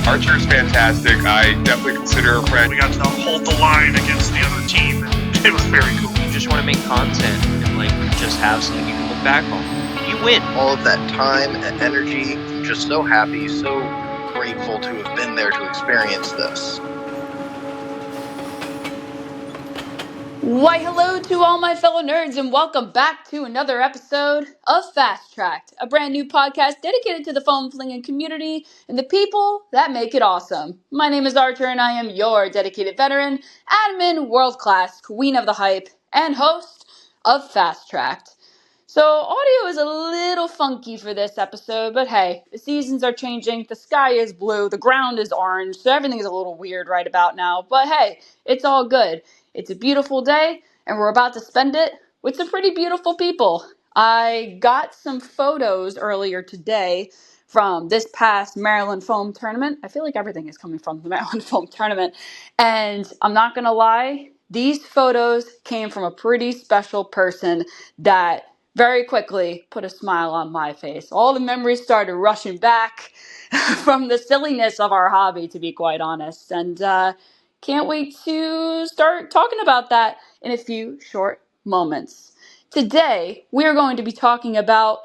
Archer is fantastic. I definitely consider her a friend. We got to hold the line against the other team, and it was very cool. You just want to make content and just have something you can look back on. You win. All of that time and energy, I'm just so happy, so grateful to have been there to experience this. Why, hello to all my fellow nerds, and welcome back to another episode of Fast Tracked, a brand new podcast dedicated to the foam flinging community and the people that make it awesome. My name is Archer, and I am your dedicated veteran, admin, world class, queen of the hype, and host of Fast Tracked. So, audio is a little funky for this episode, but hey, the seasons are changing, the sky is blue, the ground is orange, so everything is a little weird right about now, but hey, it's all good. It's a beautiful day, and we're about to spend it with some pretty beautiful people. I got some photos earlier today from this past Maryland Foam Tournament. I feel like everything is coming from the Maryland Foam Tournament, and I'm not going to lie, these photos came from a pretty special person that very quickly put a smile on my face. All the memories started rushing back from the silliness of our hobby, to be quite honest. And can't wait to start talking about that in a few short moments. Today, we are going to be talking about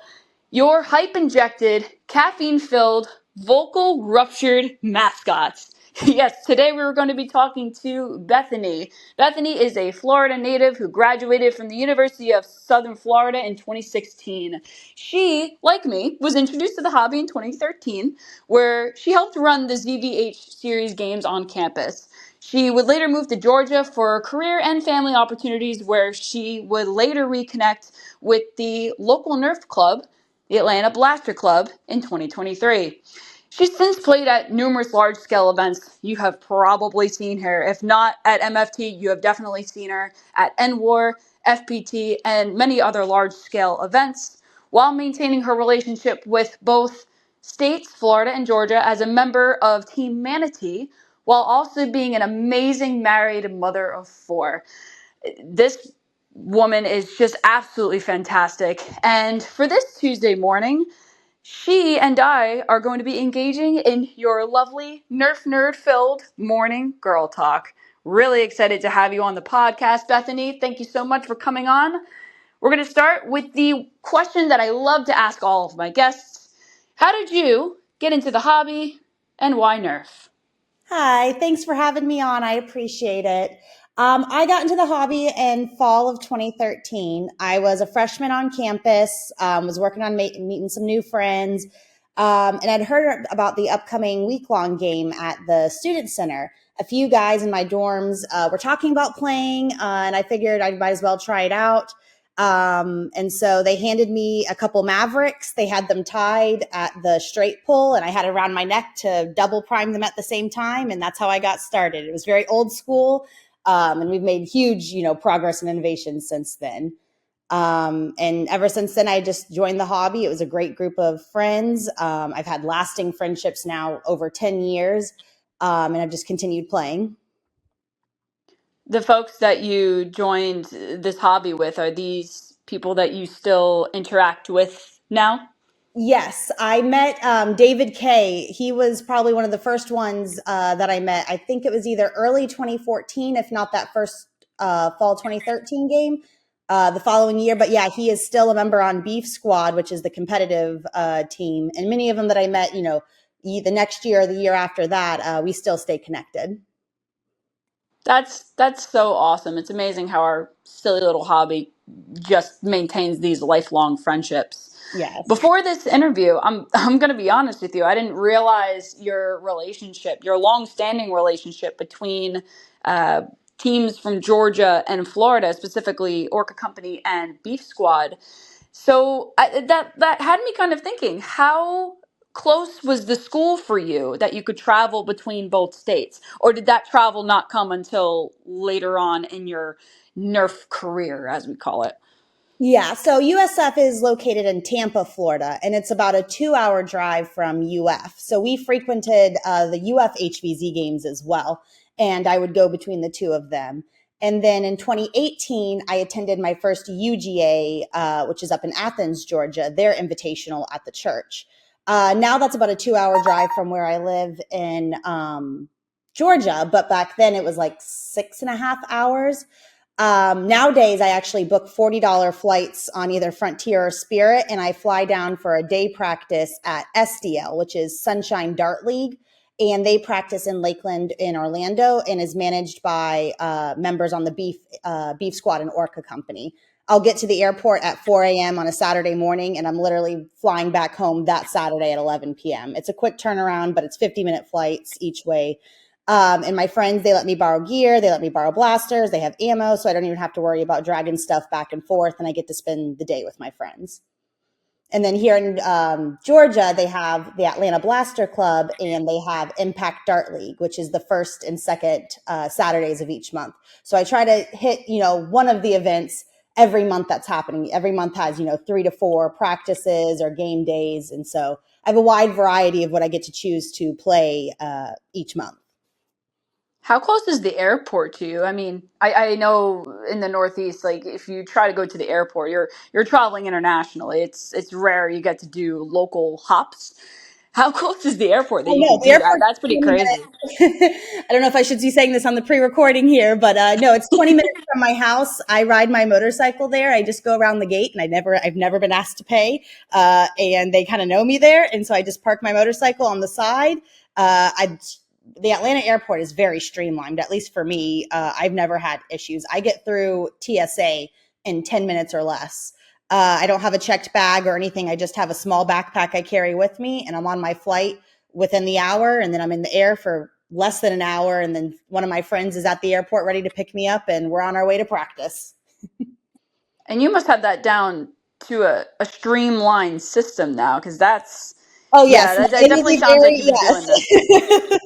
your hype-injected, caffeine-filled, vocal ruptured mascots. Yes, today we were going to be talking to Bethany. Bethany is a Florida native who graduated from the University of Southern Florida in 2016. She, like me, was introduced to the hobby in 2013, where she helped run the ZVH series games on campus. She would later move to Georgia for career and family opportunities, where she would later reconnect with the local nerf club, the Atlanta Blaster Club, in 2023. She's since played at numerous large-scale events. You have probably seen her. If not at MFT, you have definitely seen her at NWAR, FPT, and many other large-scale events, while maintaining her relationship with both states, Florida and Georgia, as a member of Team Manatee, while also being an amazing married mother of 4. This woman is just absolutely fantastic. And for this Tuesday morning, she and I are going to be engaging in your lovely Nerf nerd-filled morning girl talk. Really excited to have you on the podcast, Bethany. Thank you so much for coming on. We're going to start with the question that I love to ask all of my guests. How did you get into the hobby, and why Nerf? Hi, thanks for having me on. I appreciate it. I got into the hobby in fall of 2013. I was a freshman on campus, was working on meeting some new friends, and I'd heard about the upcoming week-long game at the Student Center. A few guys in my dorms were talking about playing, and I figured I might as well try it out. And so they handed me a couple Mavericks. They had them tied at the straight pull, and I had it around my neck to double prime them at the same time. And that's how I got started. It was very old school. And we've made huge, progress and innovation since then. And ever since then, I just joined the hobby. It was a great group of friends. I've had lasting friendships now over 10 years. And I've just continued playing. The folks that you joined this hobby with, are these people that you still interact with now? Yes, I met David Kay. He was probably one of the first ones that I met. I think it was either early 2014, if not that first fall 2013 game, the following year. But yeah, he is still a member on Beef Squad, which is the competitive team. And many of them that I met, the next year or the year after that, we still stay connected. That's so awesome. It's amazing how our silly little hobby just maintains these lifelong friendships. Yes. Before this interview, I'm going to be honest with you. I didn't realize your relationship, your long-standing relationship between teams from Georgia and Florida, specifically Orca Company and Beef Squad. So that had me kind of thinking, how close was the school for you that you could travel between both states? Or did that travel not come until later on in your Nerf career, as we call it? Yeah, so USF is located in Tampa, Florida, and it's about a 2-hour drive from UF. So we frequented the UF HVZ games as well, and I would go between the two of them. And then in 2018, I attended my first UGA, which is up in Athens, Georgia, their invitational at the church. Now that's about a 2 hour drive from where I live in Georgia, but back then it was like 6.5 hours. Nowadays, I actually book $40 flights on either Frontier or Spirit, and I fly down for a day practice at SDL, which is Sunshine Dart League. And they practice in Lakeland in Orlando and is managed by members on the Beef Squad and Orca Company. I'll get to the airport at 4 a.m. on a Saturday morning, and I'm literally flying back home that Saturday at 11 p.m. It's a quick turnaround, but it's 50-minute flights each way. And my friends, they let me borrow gear. They let me borrow blasters. They have ammo, so I don't even have to worry about dragging stuff back and forth, and I get to spend the day with my friends. And then here in Georgia, they have the Atlanta Blaster Club, and they have Impact Dart League, which is the first and second Saturdays of each month. So I try to hit, one of the events every month that's happening. Every month has, 3 to 4 practices or game days. And so I have a wide variety of what I get to choose to play each month. How close is the airport to you? I mean, I know in the Northeast, like if you try to go to the airport, you're traveling internationally. It's rare you get to do local hops. How close is the airport that Oh you no, can the do that? airport's That's pretty 20 crazy. minutes. I don't know if I should be saying this on the pre-recording here, but no, it's 20 minutes from my house. I ride my motorcycle there. I just go around the gate, and I've never been asked to pay. And they kind of know me there, and so I just park my motorcycle on the side. The Atlanta airport is very streamlined, at least for me. I've never had issues. I get through TSA in 10 minutes or less. I don't have a checked bag or anything. I just have a small backpack I carry with me, and I'm on my flight within the hour, and then I'm in the air for less than an hour, and then one of my friends is at the airport ready to pick me up, and we're on our way to practice. And you must have that down to a streamlined system now, because Oh yeah, yes, that it is definitely a sounds like very you've been doing this.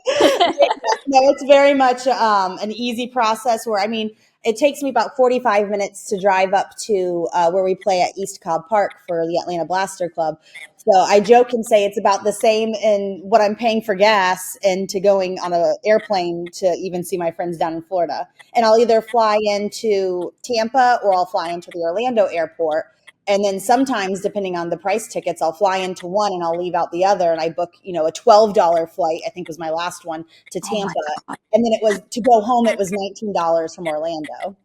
yes. No, it's very much an easy process. Where I mean, it takes me about 45 minutes to drive up to where we play at East Cobb Park for the Atlanta Blaster Club. So I joke and say it's about the same in what I'm paying for gas and to going on an airplane to even see my friends down in Florida. And I'll either fly into Tampa or I'll fly into the Orlando airport. And then sometimes, depending on the price tickets, I'll fly into one and I'll leave out the other. And I book, a $12 flight, I think was my last one, to Oh my Tampa. God. And then it was to go home, it was $19 from Orlando.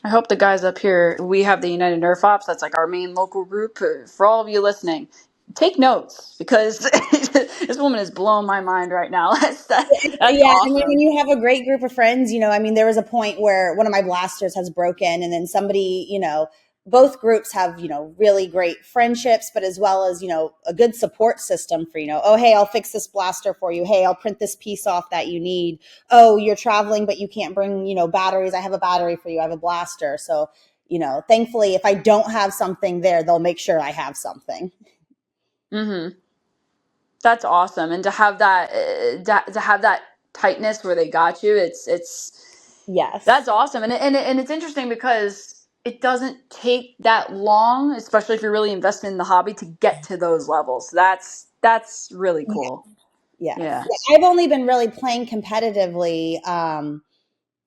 I hope the guys up here, we have the United Nerf Ops. That's like our main local group. For all of you listening, take notes because this woman is blowing my mind right now. That's Yeah, I mean, when awesome. you have a great group of friends, I mean, there was a point where one of my blasters has broken, and then somebody, both groups have, really great friendships, but as well as, a good support system for, oh, hey, I'll fix this blaster for you. Hey, I'll print this piece off that you need. Oh, you're traveling, but you can't bring, batteries. I have a battery for you. I have a blaster. So, thankfully, if I don't have something there, they'll make sure I have something. Mm-hmm. That's awesome, and to have that tightness where they got you, that's Yes. awesome, and it's interesting because it doesn't take that long, especially if you're really invested in the hobby, to get to those levels. That's really cool. Yes. Yeah. Yeah, I've only been really playing competitively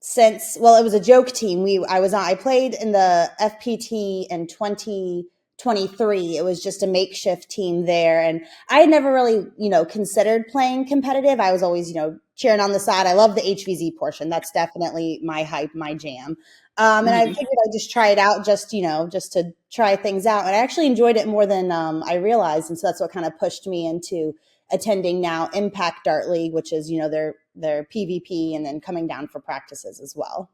since, well, it was a joke team. I played in the FPT in 2023. It was just a makeshift team there, and I had never really, considered playing competitive. I was always, cheering on the side. I love the HVZ portion. That's definitely my hype, my jam. And I Hmm. figured I'd just try it out, just to try things out. And I actually enjoyed it more than I realized, and so that's what kind of pushed me into attending now Impact Dart League, which is, their PvP, and then coming down for practices as well.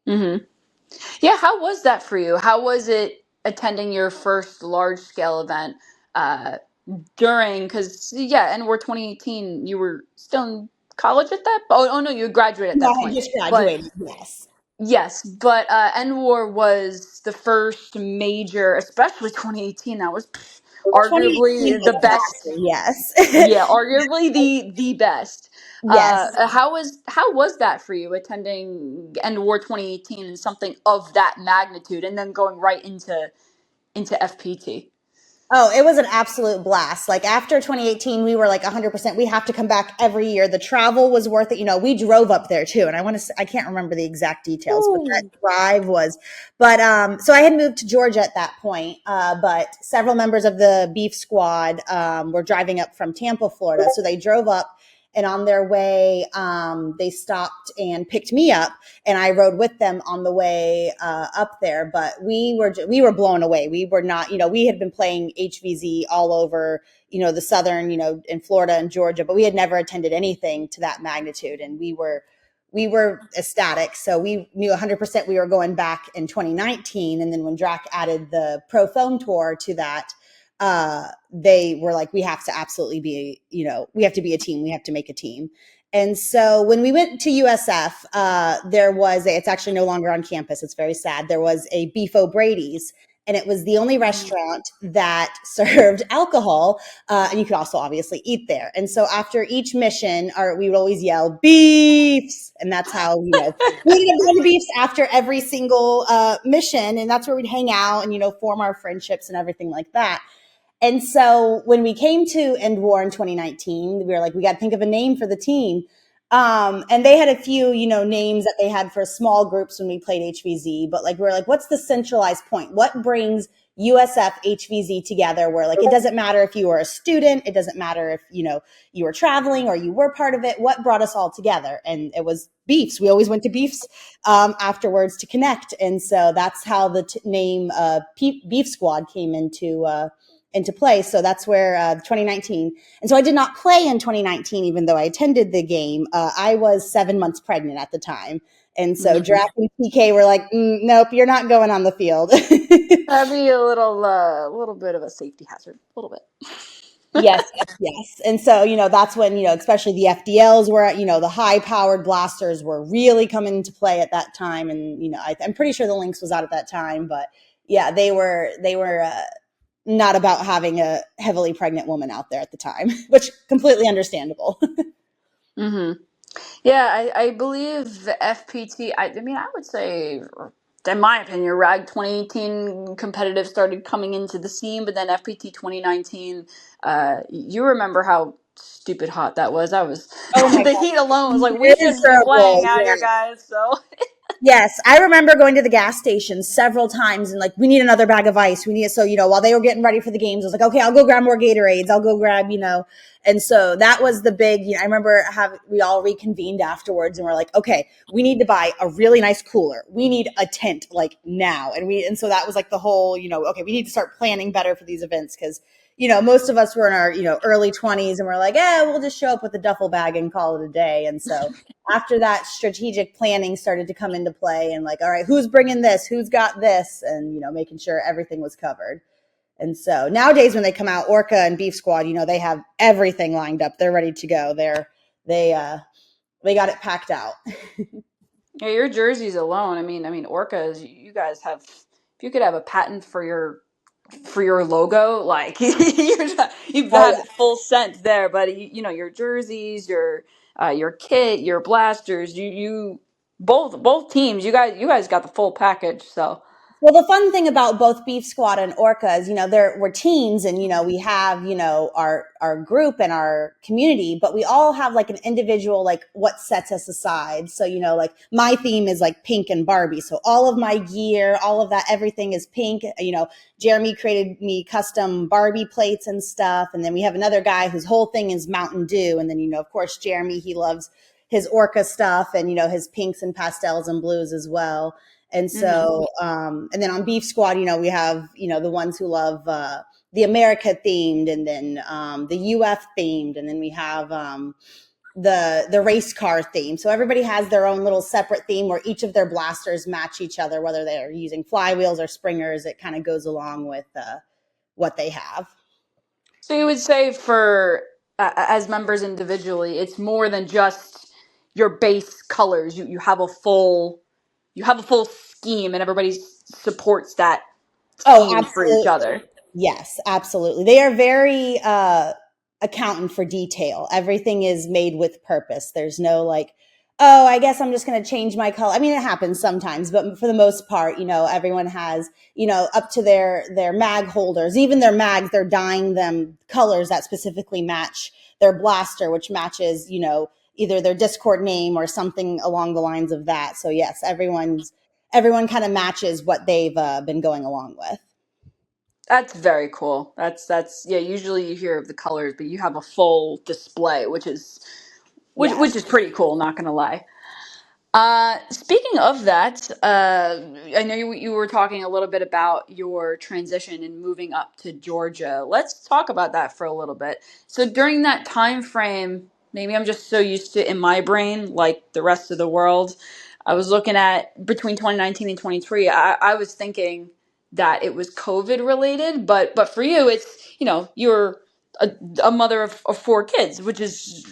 Hmm. Yeah, how was that for you? How was it attending your first large scale event uh, because yeah, and we're 2018. You were still in college at that. Oh no, you graduated at No, that I had point. just But graduated. Yes. yes, but NWAR was the first major, especially 2018. That was Well, 2018 arguably the was best. fire. Yes. Yeah, arguably the best. Yes. How was that for you attending NWAR 2018 and something of that magnitude, and then going right into FPT? Oh, it was an absolute blast. Like after 2018, we were like 100%. We have to come back every year. The travel was worth it. You know, we drove up there too. And I can't remember the exact details, but that drive was, so I had moved to Georgia at that point. But several members of the beef squad, were driving up from Tampa, Florida. So they drove up, and on their way, they stopped and picked me up, and I rode with them on the way up there. But we were blown away. We were not, you know, we had been playing HVZ all over, you know, the southern, you know, in Florida and Georgia, but we had never attended anything to that magnitude, and we were ecstatic. So we knew 100% we were going back in 2019, and then when Drac added the Pro Foam Tour to that, they were like, we have to absolutely be, you know, we have to be a team. We have to make a team. And so when we went to USF, it's actually no longer on campus. It's very sad. There was a Beef O'Brady's, and it was the only restaurant that served alcohol. And you could also obviously eat there. And so after each mission, we would always yell beefs. And that's how, you know, we ended up going to beefs after every single mission. And that's where we'd hang out and, you know, form our friendships and everything like that. And so when we came to End War in 2019, we were like, we got to think of a name for the team. And they had a few, you know, names that they had for small groups when we played HVZ. But like, we were like, what's the centralized point? What brings USF HVZ together, where like, it doesn't matter if you were a student, it doesn't matter if, you know, you were traveling or you were part of it. What brought us all together? And it was beefs. We always went to beefs afterwards to connect. And so that's how the name Beef Squad came into play. So that's where 2019. And so I did not play in 2019, even though I attended the game. I was 7 months pregnant at the time. And so Drac and PK were like, nope, you're not going on the field. That'd be a little bit of a safety hazard, a little bit. Yes, yes, yes. And so, you know, that's when, you know, especially the FDLs were, you know, the high powered blasters were really coming into play at that time. And, you know, I'm pretty sure the Lynx was out at that time, but yeah, they were not about having a heavily pregnant woman out there at the time, which completely understandable. Yeah, I believe FPT, I mean, I would say, in my opinion, RAG 2018 competitive started coming into the scene, but then FPT 2019, you remember how stupid hot that was. That was, Oh my the God. heat alone was like, we shouldn't be playing Miserable. out Yeah. here, guys, so. Yes, I remember going to the gas station several times and like, we need another bag of ice. We need it. So, you know, while they were getting ready for the games, I was like, okay, I'll go grab more Gatorades. I'll go grab, you know. And so that was the big, you know, I remember we all reconvened afterwards and we're like, okay, we need to buy a really nice cooler. We need a tent like now. And so that was like the whole, you know, okay, we need to start planning better for these events because, you know, most of us were in our, you know, early 20s and we're like, we'll just show up with a duffel bag and call it a day. And so after that, strategic planning started to come into play and like, all right, who's bringing this? Who's got this? And, you know, making sure everything was covered. And so nowadays when they come out, Orca and Beef Squad, you know, they have everything lined up. They're ready to go. They got it packed out. Yeah, your jerseys alone, I mean, Orcas, you guys have, if you could have a patent for your logo, like you've Oh had full scent there. But you know your jerseys, your kit, your blasters, you both teams, you guys got the full package. So Well, the fun thing about both Beef Squad and Orca is, you know, we're teams and, you know, we have, you know, our group and our community, but we all have like an individual, like what sets us aside. So, you know, like my theme is like pink and Barbie. So all of my gear, all of that, everything is pink. You know, Jeremy created me custom Barbie plates and stuff. And then we have another guy whose whole thing is Mountain Dew. And then, you know, of course, Jeremy, he loves his Orca stuff and, you know, his pinks and pastels and blues as well. And so, and then on Beef Squad, you know, we have, you know, the ones who love the America themed and then the UF themed. And then we have the race car theme. So everybody has their own little separate theme where each of their blasters match each other, whether they're using flywheels or springers. It kind of goes along with what they have. so you would say for as members individually, it's more than just your base colors. You have a full scheme, and everybody supports that Oh, team for each absolutely. other. Yes, absolutely. They are very accountant for detail. Everything is made with purpose. There's no like, oh, I guess I'm just going to change my color. I mean, it happens sometimes, but for the most part, everyone has, up to their mag holders, even their mags, they're dyeing them colors that specifically match their blaster, which matches, either their Discord name or something along the lines of that. So yes, everyone kind of matches what they've been going along with. That's very cool. That's yeah. Usually you hear of the colors, but you have a full display, which Yes. is pretty cool. Not gonna lie. Speaking of that, I know you were talking a little bit about your transition and moving up to Georgia. Let's talk about that for a little bit. So during that time frame, maybe I'm just so used to in my brain, like the rest of the world. I was looking at between 2019 and 23. I was thinking that it was COVID related, but for you, it's you're a, a mother of four kids, which is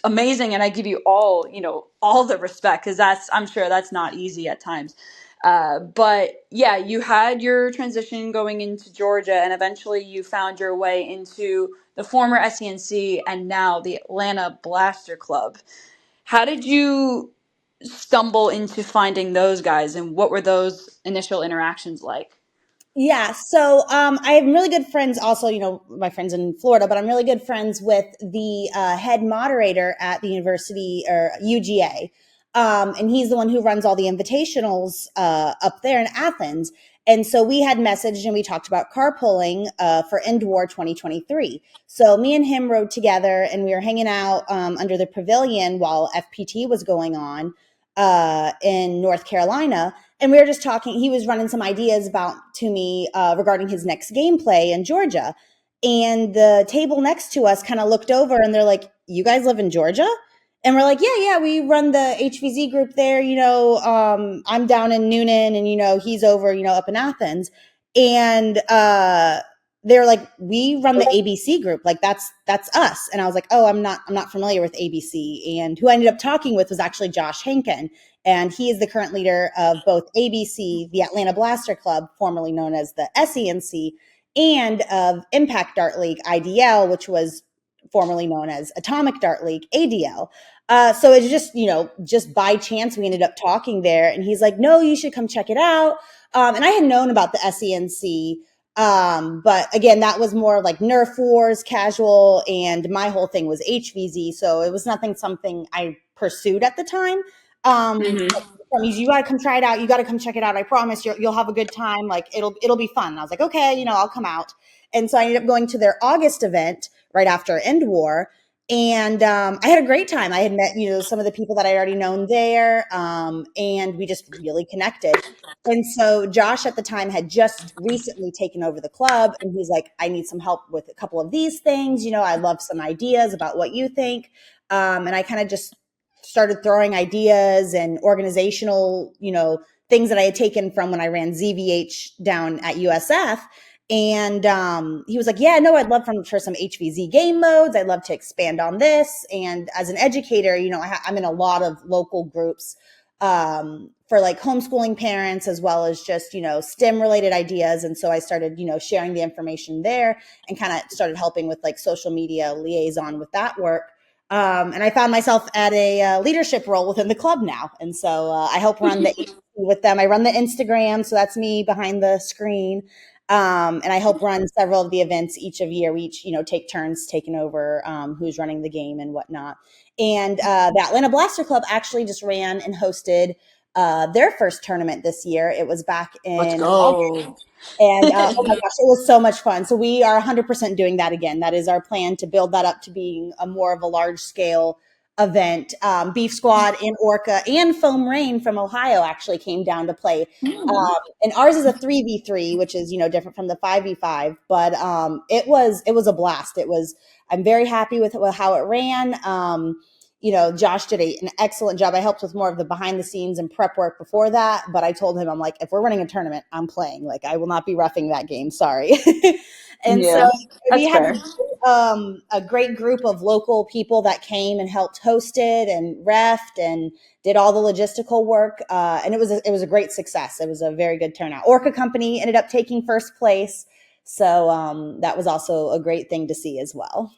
amazing, and I give you all the respect because I'm sure that's not easy at times. But yeah, you had your transition going into Georgia, and eventually you found your way into the former SENC and now the Atlanta Blaster Club. How did you stumble into finding those guys, and what were those initial interactions like? Yeah, so I have really good friends also, my friends in Florida, but I'm really good friends with the head moderator at the university or UGA. And he's the one who runs all the invitationals up there in Athens. And so we had messaged and we talked about carpooling for End War 2023. So me and him rode together and we were hanging out under the pavilion while FPT was going on in North Carolina. And we were just talking. He was running some ideas about to me regarding his next gameplay in Georgia. And the table next to us kind of looked over and they're like, "You guys live in Georgia?" And we're like, yeah, we run the HVZ group there. I'm down in Noonan and, he's over, up in Athens. And they're like, we run the ABC group. Like that's us. And I was like, oh, I'm not familiar with ABC. And who I ended up talking with was actually Josh Henkin. And he is the current leader of both ABC, the Atlanta Blaster Club, formerly known as the SENC, and of Impact Dart League, IDL, which was formerly known as Atomic Dart League, ADL. So it's just by chance we ended up talking there, and he's like, "No, you should come check it out." And I had known about the SENC, but again, that was more like Nerf Wars, casual, and my whole thing was HVZ, so it was something I pursued at the time. You got to come try it out. You got to come check it out. I promise you'll have a good time. Like it'll be fun. And I was like, okay, I'll come out. And so I ended up going to their August event right after End War. And I had a great time. I had met, some of the people that I already known there. And we just really connected. And so Josh at the time had just recently taken over the club. And he's like, I need some help with a couple of these things. I'd love some ideas about what you think. And I kind of just started throwing ideas and organizational, things that I had taken from when I ran ZVH down at USF. And he was like, yeah, no, I'd love for some HVZ game modes. I'd love to expand on this. And as an educator, I'm in a lot of local groups for like homeschooling parents, as well as just, STEM related ideas. And so I started, sharing the information there and kind of started helping with like social media liaison with that work. And I found myself at a leadership role within the club now. And so I help run the with them. I run the Instagram. So that's me behind the screen. And I help run several of the events each year. We each, take turns taking over who's running the game and whatnot. And the Atlanta Blaster Club actually just ran and hosted their first tournament this year. It was back Let's in August. go. And oh my gosh, it was so much fun. So we are 100% doing that again. That is our plan to build that up to being a more of a large scale event. Beef Squad and Orca and Foam Rain from Ohio actually came down to play. And ours is a 3v3, which is, different from the 5v5, but it was a blast. I'm very happy with how it ran. Josh did an excellent job. I helped with more of the behind the scenes and prep work before that, but I told him, I'm like, if we're running a tournament, I'm playing. Like, I will not be roughing that game. Sorry. And Yeah, so we that's had fair. a great group of local people that came and helped host it and refed and did all the logistical work. And it was a great success. It was a very good turnout. Orca Company ended up taking first place. So that was also a great thing to see as well.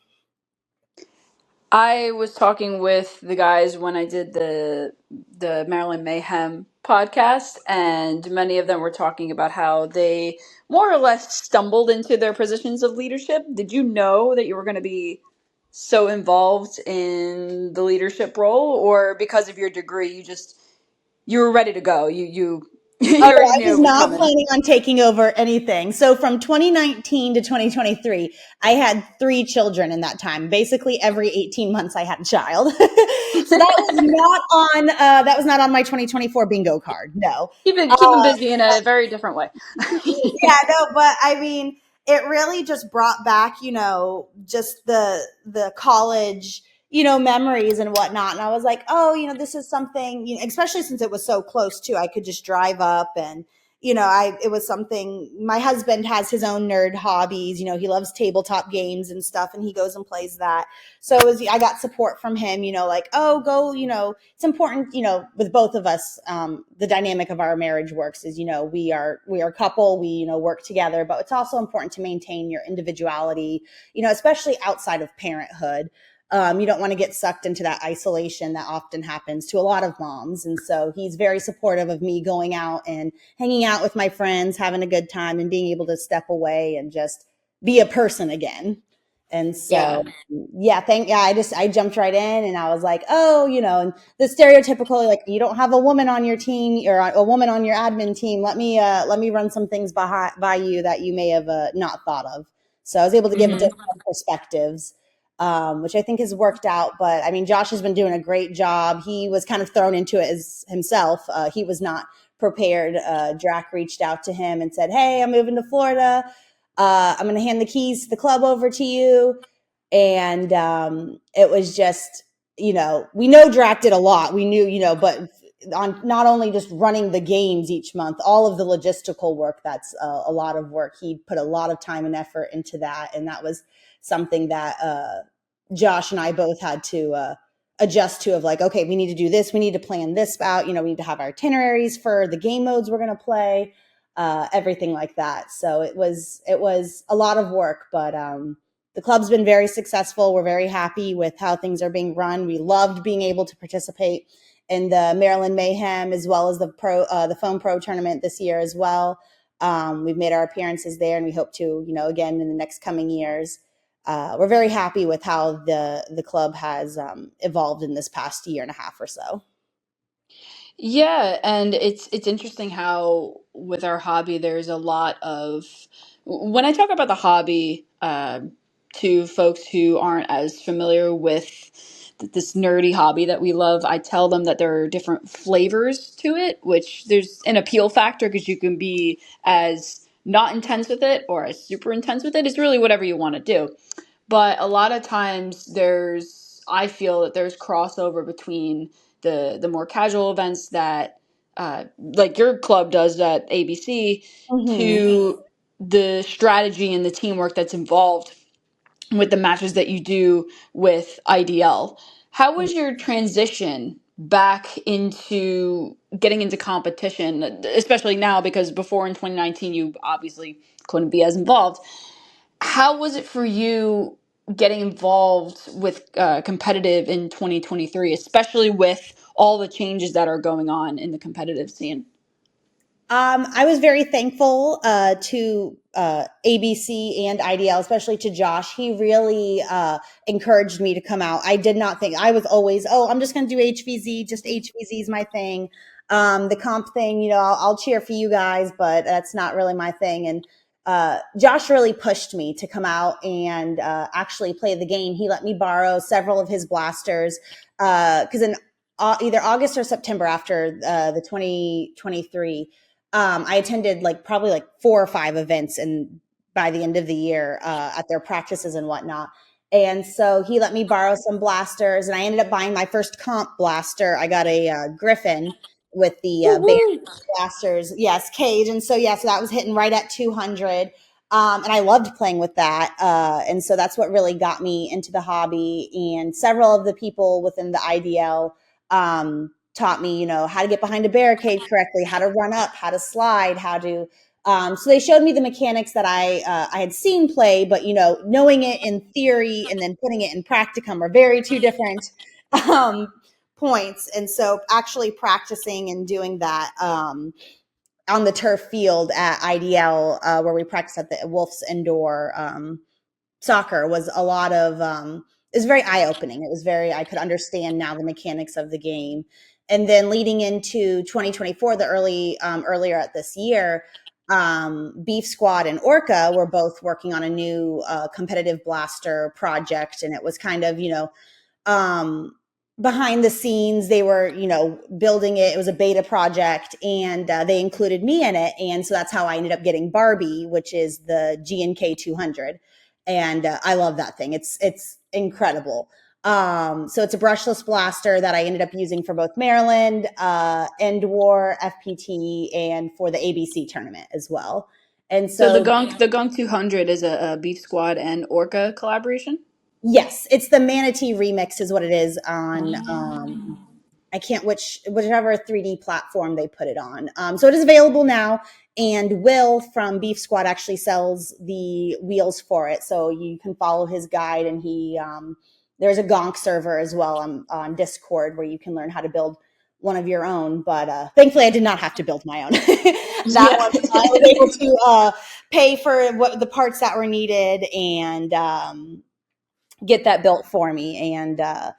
I was talking with the guys when I did the Maryland Mayhem podcast, and many of them were talking about how they more or less stumbled into their positions of leadership. Did you know that you were going to be so involved in the leadership role, or because of your degree, you were ready to go? You you Oh, already I knew was it was not coming. planning on taking over anything. So from 2019 to 2023, I had 3 children in that time. Basically, every 18 months, I had a child. So that was not on my 2024 bingo card. No. Keep him busy in a very different way. Yeah, no, but I mean, it really just brought back, just the college, memories and whatnot. And I was like, oh, this is something, especially since it was so close too. I could just drive up and, it was something. My husband has his own nerd hobbies. He loves tabletop games and stuff, and he goes and plays that. So I got support from him, like, oh, go, it's important, with both of us. The dynamic of our marriage works is, we are a couple, we, work together, but it's also important to maintain your individuality, especially outside of parenthood. You don't want to get sucked into that isolation that often happens to a lot of moms. And so he's very supportive of me going out and hanging out with my friends, having a good time, and being able to step away and just be a person again. And Yeah. so, I jumped right in, and I was like, oh, and the stereotypical, like, you don't have a woman on your team or a woman on your admin team. Let me run some things by you that you may have not thought of. So I was able to give Mhm. different perspectives, which I think has worked out. But I mean, Josh has been doing a great job. He was kind of thrown into it as himself. He was not prepared. Drac reached out to him and said, hey, I'm moving to Florida. I'm going to hand the keys to the club over to you. And it was just, we know Drac did a lot. We knew, but on not only just running the games each month, all of the logistical work, that's a lot of work. He put a lot of time and effort into that. And that was something that Josh and I both had to adjust to, of like, okay, we need to do this. We need to plan this out. We need to have our itineraries for the game modes we're going to play, everything like that. So it was a lot of work, but the club's been very successful. We're very happy with how things are being run. We loved being able to participate in the Maryland Mayhem, as well as the Foam Pro tournament this year as well. We've made our appearances there, and we hope to, again in the next coming years. We're very happy with how the club has evolved in this past year and a half or so. Yeah, and it's interesting how with our hobby there's a lot of when I talk about the hobby to folks who aren't as familiar with this nerdy hobby that we love, I tell them that there are different flavors to it, which there's an appeal factor because you can be as not intense with it or as super intense with it. It's really whatever you want to do. But a lot of times I feel that there's crossover between the more casual events that like your club does at ABC Mm-hmm. to the strategy and the teamwork that's involved with the matches that you do with IDL. How was your transition back into getting into competition, especially now because before in 2019 you obviously couldn't be as involved? How was it for you getting involved with competitive in 2023, especially with all the changes that are going on in the competitive scene? I was very thankful to ABC and IDL, especially to Josh. He really encouraged me to come out. I did not think, I was always, oh, I'm just going to do HVZ. Just HVZ is my thing. The comp thing, I'll cheer for you guys, but that's not really my thing. And Josh really pushed me to come out and actually play the game. He let me borrow several of his blasters because in either August or September after the 2023, I attended probably 4 or 5 events, and by the end of the year at their practices and whatnot. And so he let me borrow some blasters, and I ended up buying my first comp blaster. I got a Griffin with the band Woo-hoo. blasters, yes, cage. And so so that was hitting right at 200. And I loved playing with that. And so that's what really got me into the hobby. And several of the people within the IDL taught me, how to get behind a barricade correctly, how to run up, how to slide, how to So they showed me the mechanics that I had seen play, but knowing it in theory and then putting it in practicum are very two different um, points. And so actually practicing and doing that on the turf field at IDL, where we practice at the Wolves Indoor soccer, was a lot of it was very eye-opening. It was very, I could understand now the mechanics of the game. And then leading into 2024, the earlier at this year, Beef Squad and Orca were both working on a new competitive blaster project, and it was kind of behind the scenes. They were building it. It was a beta project, and they included me in it, and so that's how I ended up getting Barbie, which is the G&K 200, and I love that thing. It's incredible. So it's a brushless blaster that I ended up using for both Maryland, End War, FPT, and for the ABC tournament as well. And So so the Gunk 200 is a Beef Squad and Orca collaboration. yes, it's the Manatee remix is what it is on Oh. I can't whichever 3D platform they put it on. So it is available now, and Will from Beef Squad actually sells the wheels for it. So you can follow his guide, and he there's a Gonk server as well on Discord where you can learn how to build one of your own. But thankfully, I did not have to build my own. That Yeah. one I was able to pay for what the parts that were needed and get that built for me. And I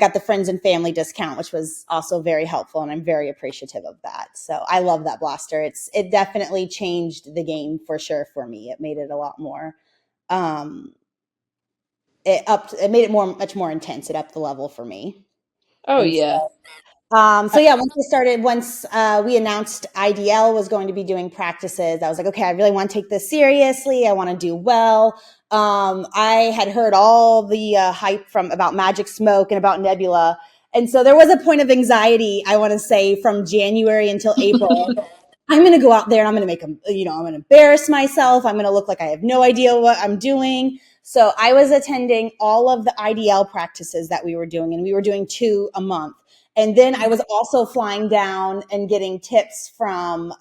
got the friends and family discount, which was also very helpful, and I'm very appreciative of that. So I love that blaster. It definitely changed the game for sure for me. It made it a lot more it made it much more intense. It upped the level for me. Oh And yeah. so yeah, once we announced IDL was going to be doing practices, I was like, okay, I really want to take this seriously. I want to do well. I had heard all the hype about Magic Smoke and about Nebula. And so there was a point of anxiety, I want to say, from January until April. I'm going to go out there and I'm going to make them, I'm going to embarrass myself. I'm going to look like I have no idea what I'm doing. So I was attending all of the IDL practices that we were doing, and we were doing 2 a month. And then I was also flying down and getting tips from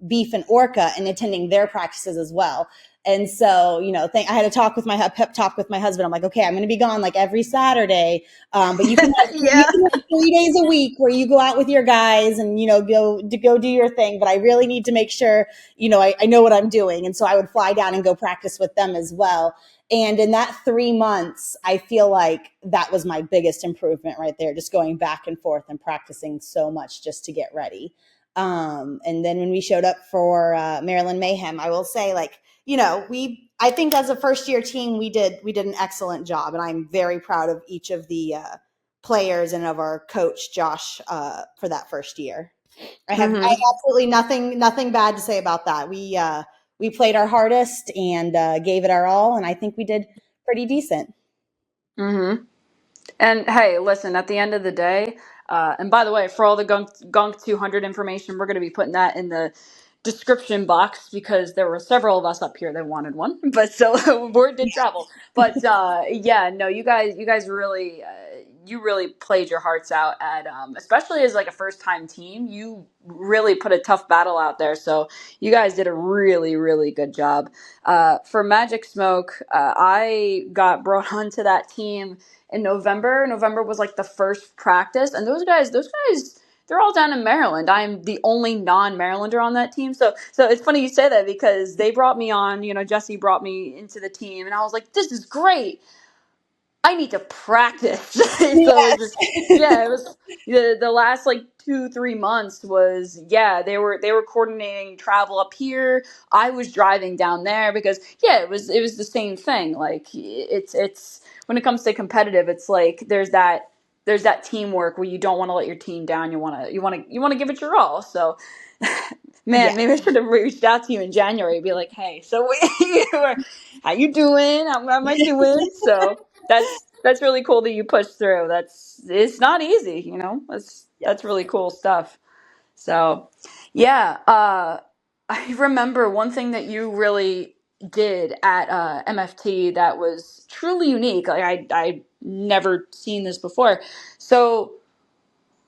Beef and Orca and attending their practices as well. And so, I had a pep talk with my husband. I'm like, okay, I'm going to be gone like every Saturday, but you can Yeah. have 3 days a week where you go out with your guys and go do your thing. But I really need to make sure I know what I'm doing. And so I would fly down and go practice with them as well. And in that 3 months, I feel like that was my biggest improvement right there, just going back and forth and practicing so much just to get ready. And then when we showed up for Maryland Mayhem, I will say, I think as a first year team, we did an excellent job, and I'm very proud of each of the players and of our coach Josh for that first year. I have absolutely nothing bad to say about that. We played our hardest and gave it our all, and I think we did pretty decent. Mm-hmm. And hey, listen, at the end of the day, and by the way, for all the Gunk 200 information, we're going to be putting that in the description box because there were several of us up here that wanted one. But so word did travel. But yeah, no, you guys really, you really played your hearts out at, especially as like a first time team. You really put a tough battle out there. So you guys did a really, really good job. For Magic Smoke, I got brought onto that team in November. November was like the first practice, and those guys, they're all down in Maryland. I'm the only non-Marylander on that team. So it's funny you say that because they brought me on, Jesse brought me into the team, and I was like, this is great. I need to practice. So it was just, yeah, it was the last like 2-3 months was, yeah, they were coordinating travel up here. I was driving down there because yeah, it was the same thing. Like it's when it comes to competitive, it's like there's that teamwork where you don't want to let your team down. You want to give it your all. So man, Yeah. maybe I should have reached out to you in January and be like, hey, so how you doing? How am I doing? So that's really cool that you pushed through. It's not easy, That's really cool stuff. So yeah, I remember one thing that you really did at MFT that was truly unique. Like I never seen this before. So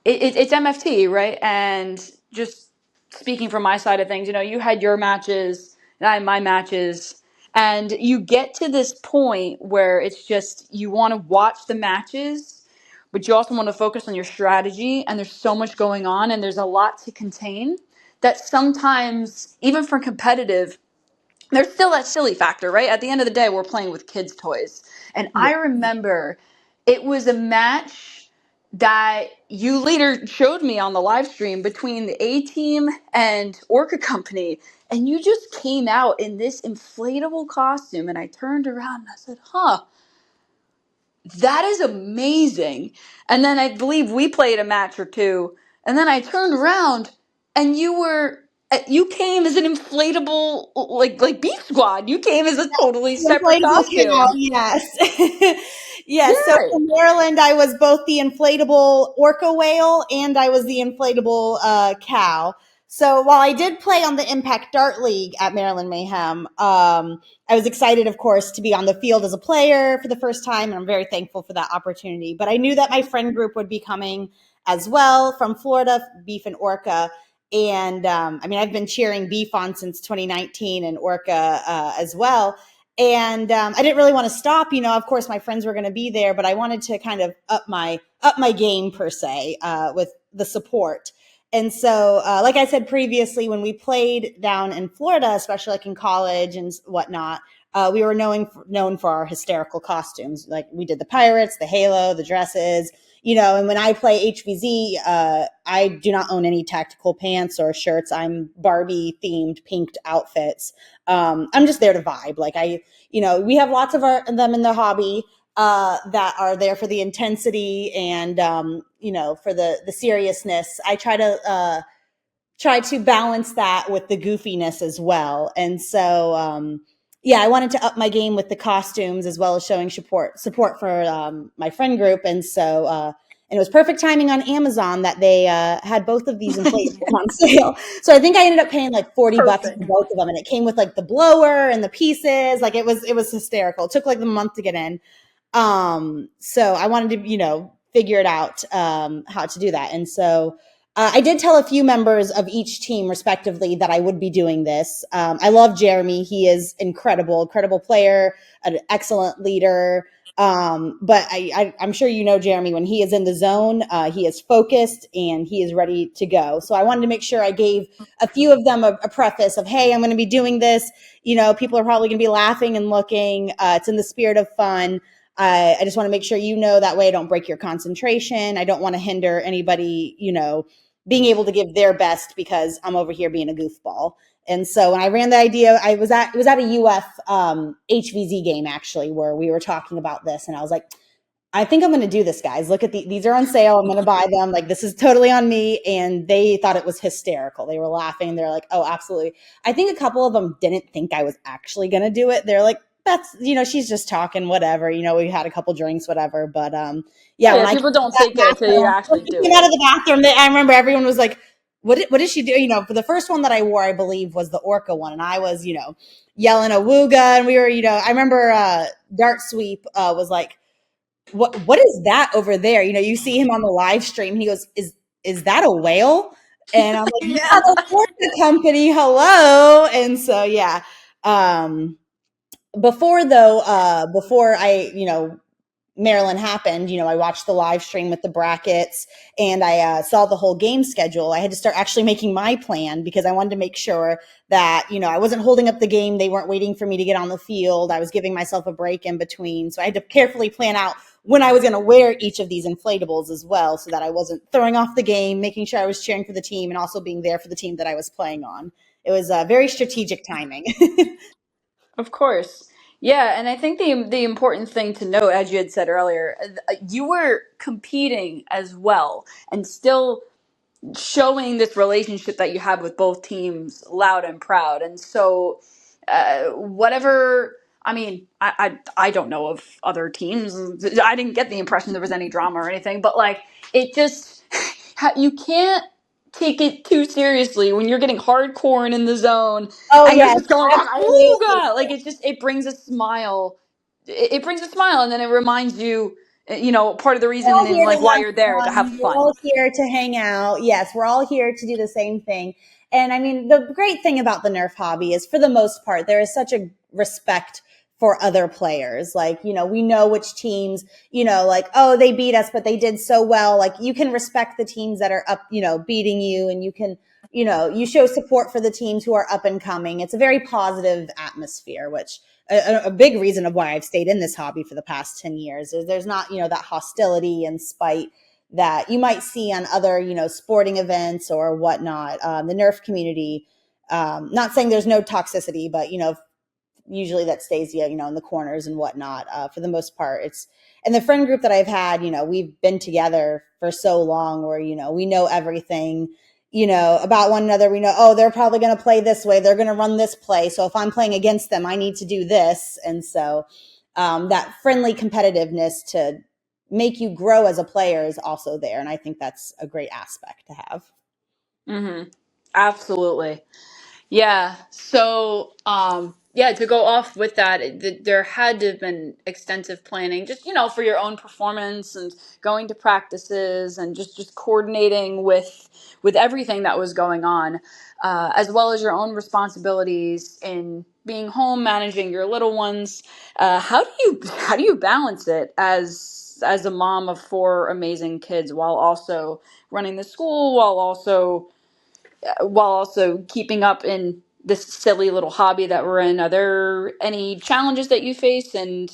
it's MFT, right? And just speaking from my side of things, you had your matches and I had my matches, and you get to this point where it's just you want to watch the matches, but you also want to focus on your strategy, and there's so much going on and there's a lot to contain that sometimes, even for competitive, there's still that silly factor, right? At the end of the day, we're playing with kids' toys. And Yeah. I remember it was a match that you later showed me on the live stream between the A team and Orca Company. And you just came out in this inflatable costume. And I turned around and I said, huh, that is amazing. And then I believe we played a match or two. And then I turned around and you came as an inflatable like beef squad. You came as a totally The separate inflatable cow, costume. yes. Yes, so Yeah. in Maryland, I was both the inflatable orca whale and I was the inflatable cow. So while I did play on the Impact Dart League at Maryland Mayhem, I was excited, of course, to be on the field as a player for the first time, and I'm very thankful for that opportunity. But I knew that my friend group would be coming as well from Florida, Beef and Orca. And I mean, I've been cheering Beef on since 2019 and Orca as well. And I didn't really want to stop. Of course, my friends were going to be there, but I wanted to kind of up my game per se with the support. And so, like I said previously, when we played down in Florida, especially like in college and whatnot, we were known for our hysterical costumes. Like we did the pirates, the halo, the dresses, and when I play HVZ, I do not own any tactical pants or shirts. I'm Barbie themed pinked outfits. I'm just there to vibe. Like we have lots of them in the hobby that are there for the intensity and, for the seriousness. I try to balance that with the goofiness as well. And so, I wanted to up my game with the costumes as well as showing support for my friend group. And so, and it was perfect timing on Amazon that they had both of these inflatables on sale. So I think I ended up paying like $40 for Perfect. both of them, and it came with like the blower and the pieces. Like it was hysterical. It took like a month to get in. So I wanted to figure it out how to do that, and so. I did tell a few members of each team, respectively, that I would be doing this. I love Jeremy. He is incredible player, an excellent leader. But I'm sure Jeremy, when he is in the zone, he is focused and he is ready to go. So I wanted to make sure I gave a few of them a preface of, hey, I'm going to be doing this. People are probably going to be laughing and looking. It's in the spirit of fun. I just want to make sure that way I don't break your concentration. I don't want to hinder anybody, being able to give their best because I'm over here being a goofball. And so when I ran the idea, it was at a UF HVZ game actually, where we were talking about this, and I was like, I think I'm going to do this, guys. Look at these are on sale. I'm going to buy them. Like, this is totally on me. And they thought it was hysterical. They were laughing. They're like, oh, absolutely. I think a couple of them didn't think I was actually going to do it. They're like, that's, she's just talking, whatever. We had a couple drinks, whatever. But Yeah, when I people don't came take it until you actually do out it. of the bathroom, I remember everyone was like, what did she do? For the first one that I wore, I believe, was the Orca one. And I was, yelling awooga. And we were, I remember Dart Sweep was like, what is that over there? You see him on the live stream. He goes, is that a whale? And I'm like, yeah, the Orca Company, hello. And so, yeah. Before I, Maryland happened, I watched the live stream with the brackets and I saw the whole game schedule. I had to start actually making my plan because I wanted to make sure that, I wasn't holding up the game. They weren't waiting for me to get on the field. I was giving myself a break in between. So I had to carefully plan out when I was going to wear each of these inflatables as well, so that I wasn't throwing off the game, making sure I was cheering for the team and also being there for the team that I was playing on. It was very strategic timing. Of course. Yeah, and I think the important thing to note, as you had said earlier, you were competing as well and still showing this relationship that you have with both teams loud and proud. And so, whatever, I mean, I don't know of other teams. I didn't get the impression there was any drama or anything, but like, it just, you can't take it too seriously when you're getting hardcore and in the zone Oh, and you're yes, just going, absolutely. "Ooga!" Like, it brings a smile. It brings a smile, and then it reminds you part of the We're reason all and here to like why have you're there to have fun. We're fun. all here to hang out. Yes, we're all here to do the same thing. And I mean, the great thing about the Nerf hobby is, for the most part, there is such a respect for other players. Like, we know which teams, like, oh, they beat us, but they did so well. Like, you can respect the teams that are up, beating you, and you can, you show support for the teams who are up and coming. It's a very positive atmosphere, which a big reason of why I've stayed in this hobby for the past 10 years is there's not, that hostility and spite that you might see on other, sporting events or whatnot. The Nerf community, not saying there's no toxicity, but, usually that stays, in the corners and whatnot. For the most part, it's, and the friend group that I've had, we've been together for so long where, we know everything, about one another. We know, oh, they're probably going to play this way. They're going to run this play. So if I'm playing against them, I need to do this. And so that friendly competitiveness to make you grow as a player is also there. And I think that's a great aspect to have. Mm-hmm. Absolutely. Yeah. So, yeah, to go off with that, there had to have been extensive planning, just for your own performance and going to practices and just coordinating with everything that was going on, as well as your own responsibilities in being home, managing your little ones. How do you balance it as a mom of four amazing kids while also running the school, while also keeping up in this silly little hobby that we're in? Are there any challenges that you face, and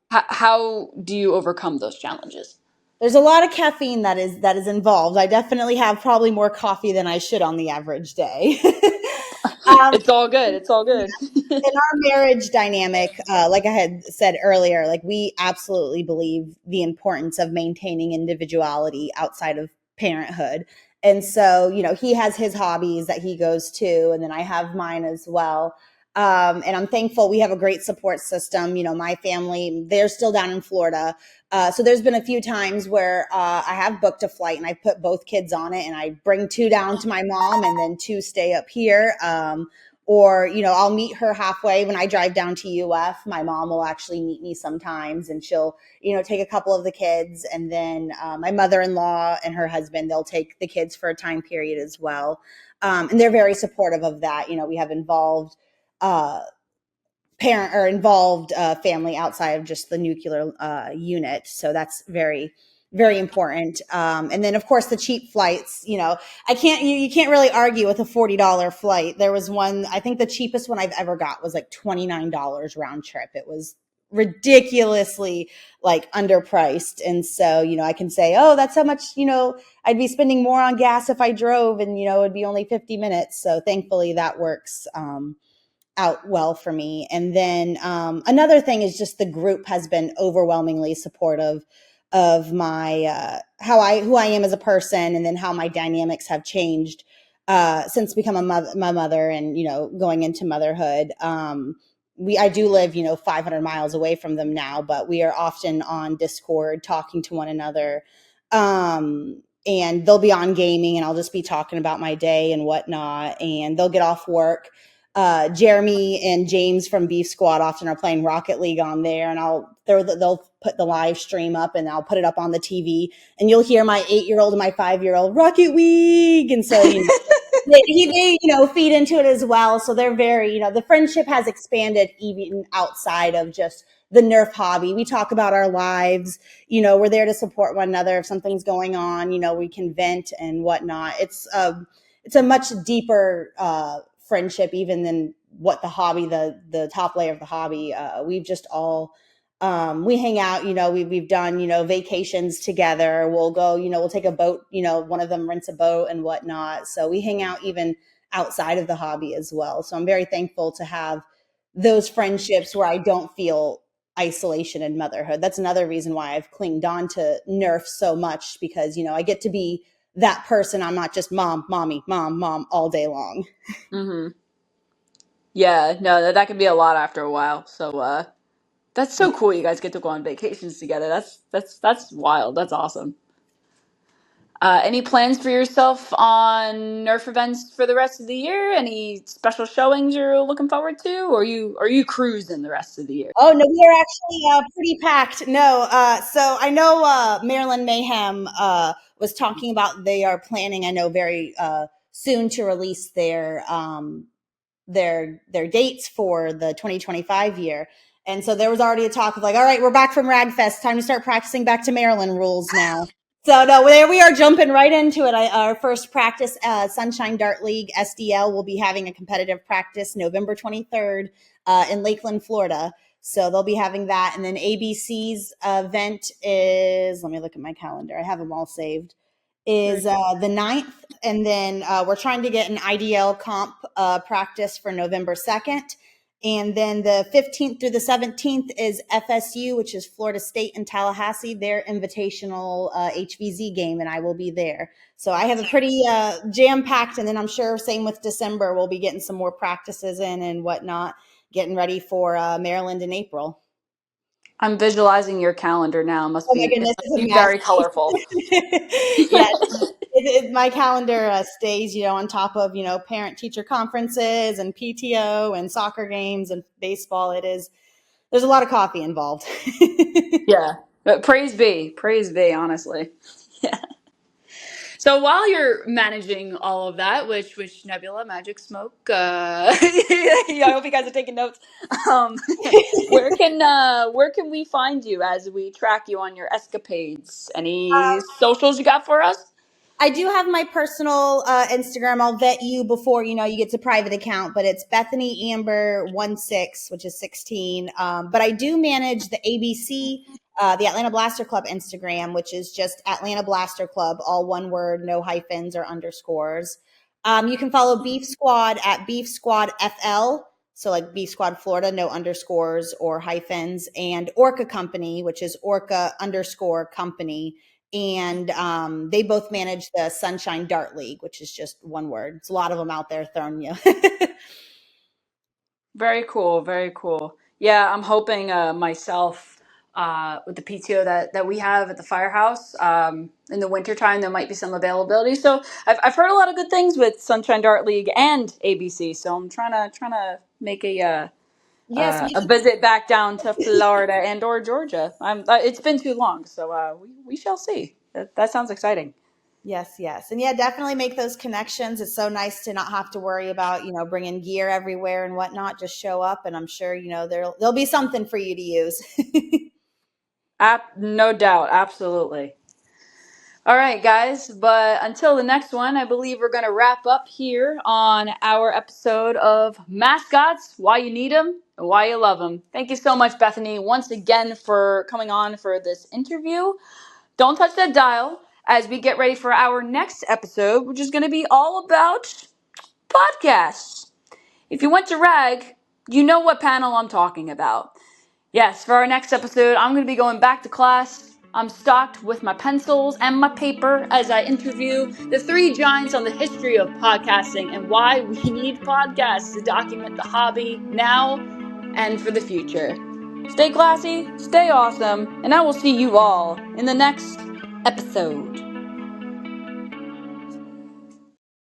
how do you overcome those challenges? There's a lot of caffeine that is involved. I definitely have probably more coffee than I should on the average day. um, It's all good. It's all good. in our marriage dynamic, like I had said earlier, like, we absolutely believe the importance of maintaining individuality outside of parenthood. And so, he has his hobbies that he goes to, and then I have mine as well. And I'm thankful we have a great support system. My family, they're still down in Florida. So there's been a few times where I have booked a flight and I put both kids on it, and I bring two down to my mom and then two stay up here. Or, I'll meet her halfway when I drive down to UF. My mom will actually meet me sometimes, and she'll, take a couple of the kids. And then my mother-in-law and her husband, they'll take the kids for a time period as well. And they're very supportive of that. We have involved uh, family outside of just the nuclear unit. So that's very, very important. And then, of course, the cheap flights. You can't really argue with a $40 flight. There was one, I think the cheapest one I've ever got was like $29 round trip. It was ridiculously like underpriced. And so, I can say, oh, that's how much, I'd be spending more on gas if I drove, and, it'd be only 50 minutes. So thankfully that works out well for me. And then another thing is just the group has been overwhelmingly supportive of my who I am as a person, and then how my dynamics have changed since becoming my mother, and going into motherhood. I do live 500 miles away from them now, but we are often on Discord talking to one another. And they'll be on gaming, and I'll just be talking about my day and whatnot. And they'll get off work. Jeremy and James from Beef Squad often are playing Rocket League on there, and they'll put the live stream up, and I'll put it up on the TV, and you'll hear my 8-year-old and my 5-year-old Rocket League. And so, they feed into it as well. So they're very, the friendship has expanded even outside of just the Nerf hobby. We talk about our lives, we're there to support one another. If something's going on, we can vent and whatnot. It's a much deeper friendship even than what the top layer of the hobby. We've just all we hang out. We've done vacations together. We'll go. We'll take a boat. One of them rents a boat and whatnot. So we hang out even outside of the hobby as well. So I'm very thankful to have those friendships where I don't feel isolation in motherhood. That's another reason why I've clinged on to Nerf so much, because I get to be that person. I'm not just mom, mommy, mom all day long. Hmm. Yeah, no, that can be a lot after a while. So, that's so cool. You guys get to go on vacations together. That's wild. That's awesome. Any plans for yourself on Nerf events for the rest of the year? Any special showings you're looking forward to, or are you cruising the rest of the year? Oh no, we are actually pretty packed. No, so I know Maryland Mayhem was talking about they are planning. I know very soon to release their dates for the 2025 year. And so there was already a talk of like, all right, we're back from Ragfest. Time to start practicing back to Maryland rules now. So no, there we are jumping right into it. Our first practice, Sunshine Dart League SDL, will be having a competitive practice November 23rd in Lakeland, Florida. So they'll be having that. And then ABC's event is, let me look at my calendar. I have them all saved. Is the 9th. And then we're trying to get an IDL comp practice for November 2nd. And then the 15th through the 17th is FSU, which is Florida State and Tallahassee, their invitational HVZ game, and I will be there. So I have a pretty jam-packed, and then I'm sure same with December, we'll be getting some more practices in and whatnot, getting ready for Maryland in April. I'm visualizing your calendar now. Oh my goodness, It must be very colorful. Yeah, my calendar stays, on top of, parent-teacher conferences and PTO and soccer games and baseball. There's a lot of coffee involved. Yeah, but praise be, honestly. Yeah. So while you're managing all of that, which Nebula, Magic, Smoke, I hope you guys are taking notes. Um, where can we find you as we track you on your escapades? Any socials you got for us? I do have my personal Instagram. I'll vet you before, you get to private account, but it's Bethany Amber 16, which is 16. But I do manage the ABC, the Atlanta Blaster Club Instagram, which is just Atlanta Blaster Club, all one word, no hyphens or underscores. You can follow Beef Squad at Beef Squad FL. So like Beef Squad Florida, no underscores or hyphens, and Orca Company, which is Orca _ Company. And they both manage the Sunshine Dart League, which is just one word. It's a lot of them out there throwing you. Very cool, very cool. Yeah, I'm hoping myself with the PTO that we have at the firehouse in the wintertime, there might be some availability. So I've heard a lot of good things with Sunshine Dart League and ABC. So I'm trying to make a Yes, visit back down to Florida and or Georgia. It's been too long, so we shall see. That sounds exciting. yes. And yeah, definitely make those connections. It's so nice to not have to worry about, bringing gear everywhere and whatnot. Just show up and I'm sure, there'll be something for you to use. No doubt. Absolutely. All right, guys. But until the next one, I believe we're going to wrap up here on our episode of Mascots, Why You Need Them and Why You Love Them. Thank you so much, Bethany, once again for coming on for this interview. Don't touch that dial as we get ready for our next episode, which is going to be all about podcasts. If you went to RAG, you know what panel I'm talking about. Yes, for our next episode, I'm going to be going back to class. I'm stocked with my pencils and my paper as I interview the three giants on the history of podcasting and why we need podcasts to document the hobby now and for the future. Stay classy, stay awesome, and I will see you all in the next episode.